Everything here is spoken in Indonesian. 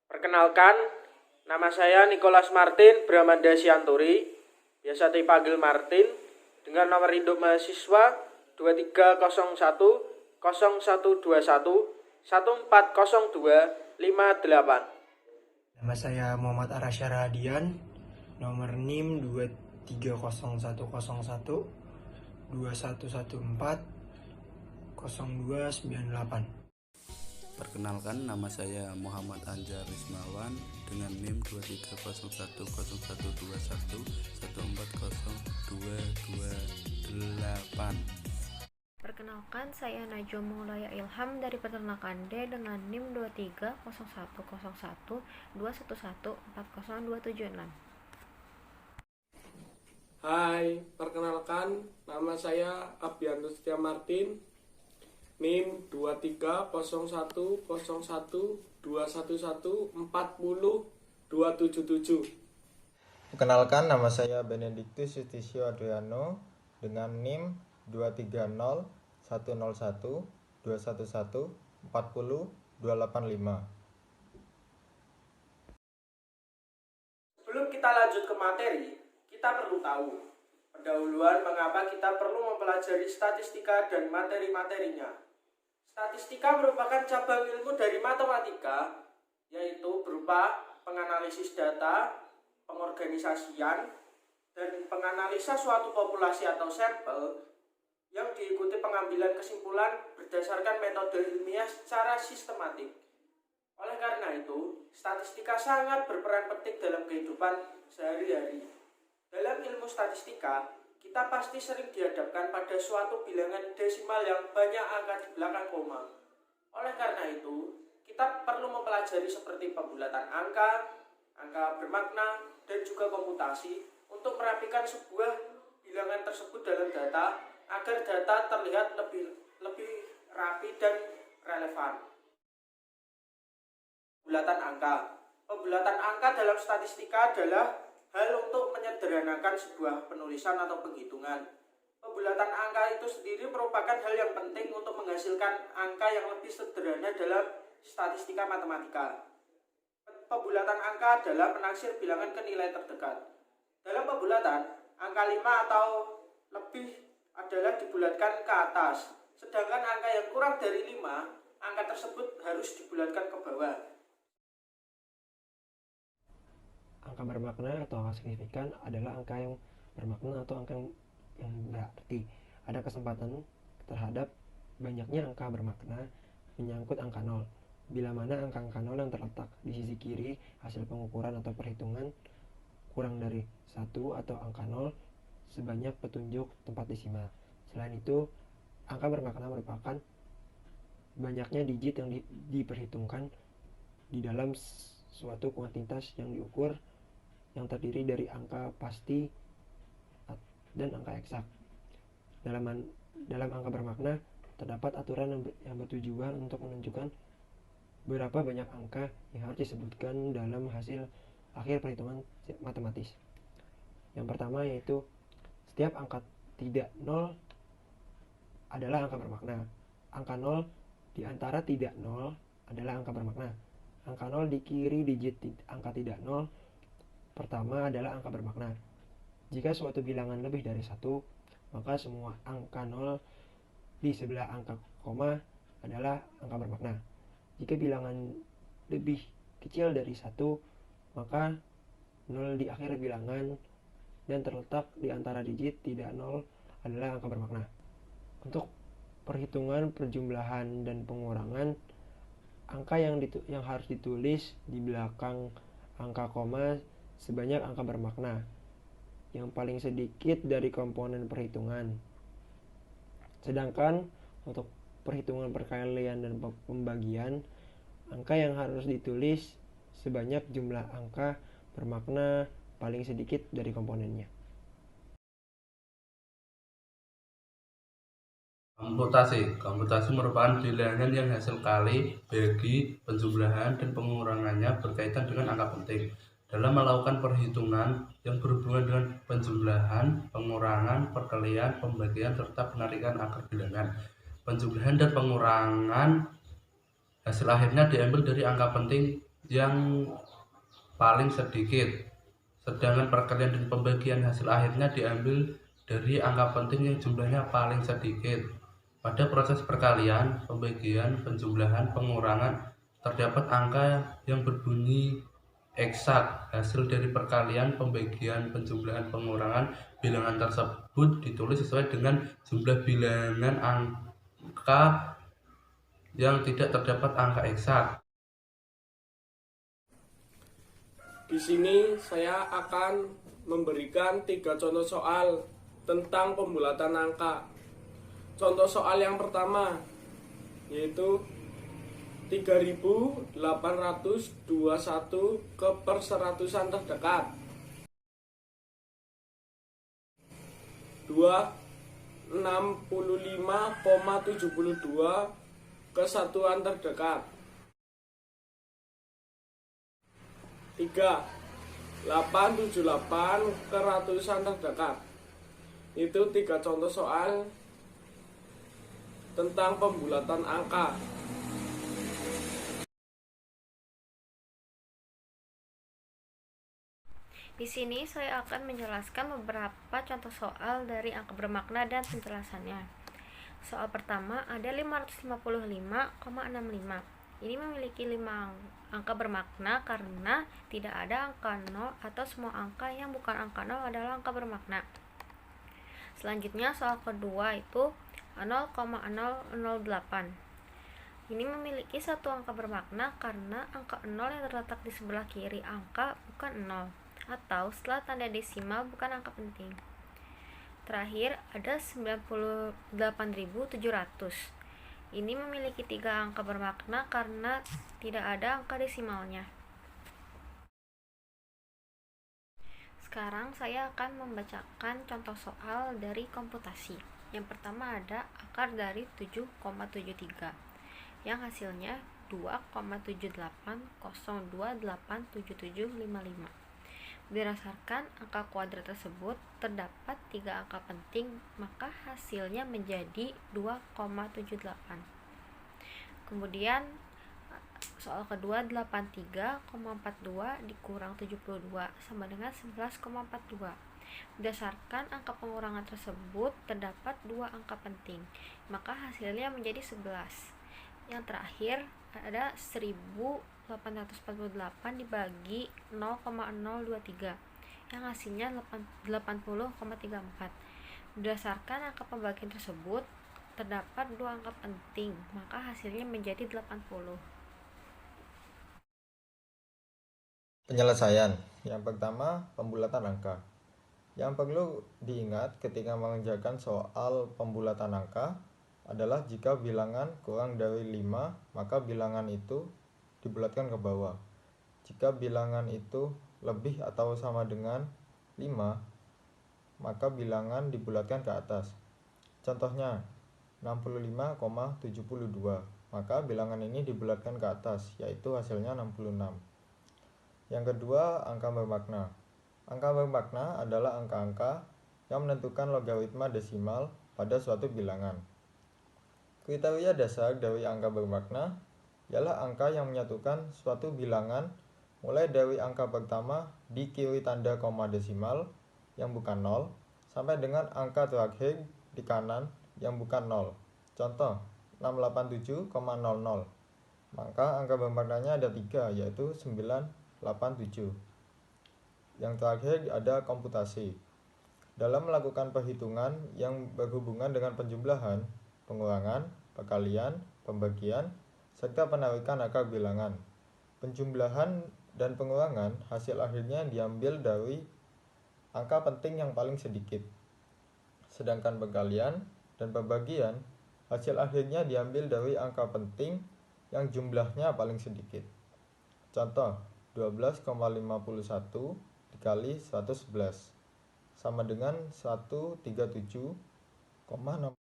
Perkenalkan, nama saya Nicholas Martin Bramanda Sianturi, biasa dipanggil Martin, dengan nomor induk mahasiswa 2301 0121 140258. Nama saya Muhammad Arasya Radian, nomor NIM 230101 2114 0298. Perkenalkan, nama saya Muhammad Anjar Rismawan dengan NIM 23010121 140228. Perkenalkan, saya Najwa Maulaya Ilham dari Peternakan D dengan NIM 230101 211 40276. Hai, perkenalkan, nama saya Abianto Setia Martin, NIM 230101 211 40 277. Perkenalkan, nama saya Benediktus Justisio Adriano dengan NIM 230 101 211 40 285. Sebelum kita lanjut ke materi, kita perlu tahu pendahuluan mengapa kita perlu mempelajari statistika dan materi-materinya. Statistika merupakan cabang ilmu dari matematika, yaitu berupa penganalisis data, pengorganisasian, dan penganalisa suatu populasi atau sampel yang diikuti pengambilan kesimpulan berdasarkan metode ilmiah secara sistematik. Oleh karena itu, statistika sangat berperan penting dalam kehidupan sehari-hari. Dalam ilmu statistika, kita pasti sering dihadapkan pada suatu bilangan desimal yang banyak angka di belakang koma. Oleh karena itu, kita perlu mempelajari seperti pembulatan angka, angka bermakna, dan juga komputasi untuk merapikan sebuah bilangan tersebut dalam data agar data terlihat lebih rapi dan relevan. Pembulatan angka. Pembulatan angka dalam statistika adalah hal untuk menyederhanakan sebuah penulisan atau penghitungan. Pembulatan angka itu sendiri merupakan hal yang penting untuk menghasilkan angka yang lebih sederhana dalam statistika matematika. Pembulatan angka adalah menaksir bilangan ke nilai terdekat. Dalam pembulatan, angka 5 atau lebih adalah dibulatkan ke atas, sedangkan angka yang kurang dari 5, angka tersebut harus dibulatkan ke bawah. Angka bermakna atau angka signifikan adalah angka yang bermakna atau angka yang berarti. Ada kesempatan terhadap banyaknya angka bermakna menyangkut angka 0. Bila mana angka-angka 0 yang terletak di sisi kiri hasil pengukuran atau perhitungan kurang dari 1 atau angka 0 sebanyak petunjuk tempat desimal. Selain itu, angka bermakna merupakan banyaknya digit yang diperhitungkan di dalam suatu kuantitas yang diukur yang terdiri dari angka pasti dan angka eksak. Dalam angka bermakna, terdapat aturan yang bertujuan untuk menunjukkan berapa banyak angka yang harus disebutkan dalam hasil akhir perhitungan matematis. Yang pertama yaitu setiap angka tidak 0 adalah angka bermakna. Angka 0 di antara tidak 0 adalah angka bermakna. Angka 0 di kiri digit angka tidak 0 pertama adalah angka bermakna. Jika suatu bilangan lebih dari 1, maka semua angka 0 di sebelah angka koma adalah angka bermakna. Jika bilangan lebih kecil dari 1, maka 0 di akhir bilangan dan terletak di antara digit tidak 0 adalah angka bermakna. Untuk perhitungan perjumlahan dan pengurangan, angka yang harus ditulis di belakang angka koma sebanyak angka bermakna yang paling sedikit dari komponen perhitungan. Sedangkan untuk perhitungan perkalian dan pembagian, angka yang harus ditulis sebanyak jumlah angka bermakna paling sedikit dari komponennya. Komputasi merupakan bilangan yang hasil kali, bagi, penjumlahan, dan pengurangannya berkaitan dengan angka penting. dalam melakukan perhitungan yang berhubungan dengan penjumlahan, pengurangan, perkalian, pembagian, serta penarikan akar bilangan. Penjumlahan dan pengurangan hasil akhirnya diambil dari angka penting yang paling sedikit, sedangkan perkalian dan pembagian hasil akhirnya diambil dari angka penting yang jumlahnya paling sedikit. Pada proses perkalian, pembagian, penjumlahan, pengurangan, terdapat angka yang berbunyi eksak. Hasil dari perkalian, pembagian, penjumlahan, pengurangan bilangan tersebut ditulis sesuai dengan jumlah bilangan angka yang tidak terdapat angka eksak. Di sini saya akan memberikan 3 contoh soal tentang pembulatan angka. Contoh soal yang pertama yaitu 3821 ke perseratusan terdekat. 65,72 ke satuan terdekat. 3. 878 ke ratusan terdekat. Itu 3 contoh soal tentang pembulatan angka. Di sini saya akan menjelaskan beberapa contoh soal dari angka bermakna dan penjelasannya. Soal pertama ada 555,65. Ini memiliki 5 angka bermakna karena tidak ada angka 0 atau semua angka yang bukan angka 0 adalah angka bermakna. Selanjutnya soal kedua itu 0,008. Ini memiliki 1 angka bermakna karena angka 0 yang terletak di sebelah kiri angka bukan 0 atau setelah tanda desimal bukan angka penting. Terakhir ada 98.700. Ini memiliki 3 angka bermakna karena tidak ada angka desimalnya. Sekarang saya akan membacakan contoh soal dari komputasi. Yang pertama ada akar dari 7,73 yang hasilnya 2,78028775. Berdasarkan angka kuadrat tersebut terdapat 3 angka penting, maka hasilnya menjadi 2,78. Kemudian soal kedua 83,42 dikurang 72 sama dengan 11,42. Berdasarkan angka pengurangan tersebut terdapat 2 angka penting, maka hasilnya menjadi 11. Yang terakhir ada 1848 dibagi 0,023 yang hasilnya 80,34. Berdasarkan angka pembagian tersebut terdapat 2 angka penting, maka hasilnya menjadi 80. Penyelesaian. Yang pertama, pembulatan angka. Yang perlu diingat ketika mengerjakan soal pembulatan angka adalah jika bilangan kurang dari 5, maka bilangan itu dibulatkan ke bawah. Jika bilangan itu lebih atau sama dengan 5, maka bilangan dibulatkan ke atas. Contohnya 65,72, maka bilangan ini dibulatkan ke atas, yaitu hasilnya 66. Yang kedua, angka bermakna. Angka bermakna adalah angka-angka yang menentukan logaritma desimal pada suatu bilangan. Kriteria dasar dari angka bermakna ialah angka yang menyatukan suatu bilangan mulai dari angka pertama di kiri tanda koma desimal yang bukan 0 sampai dengan angka terakhir di kanan yang bukan 0. Contoh 687,00. Maka angka bermaknanya ada 3, yaitu 987. Yang terakhir ada komputasi. Dalam melakukan perhitungan yang berhubungan dengan penjumlahan, pengurangan, perkalian, pembagian, serta penarikan akar bilangan. Penjumlahan dan pengurangan hasil akhirnya diambil dari angka penting yang paling sedikit. Sedangkan perkalian dan pembagian hasil akhirnya diambil dari angka penting yang jumlahnya paling sedikit. Contoh 12,51 dikali 111 sama dengan 137,6.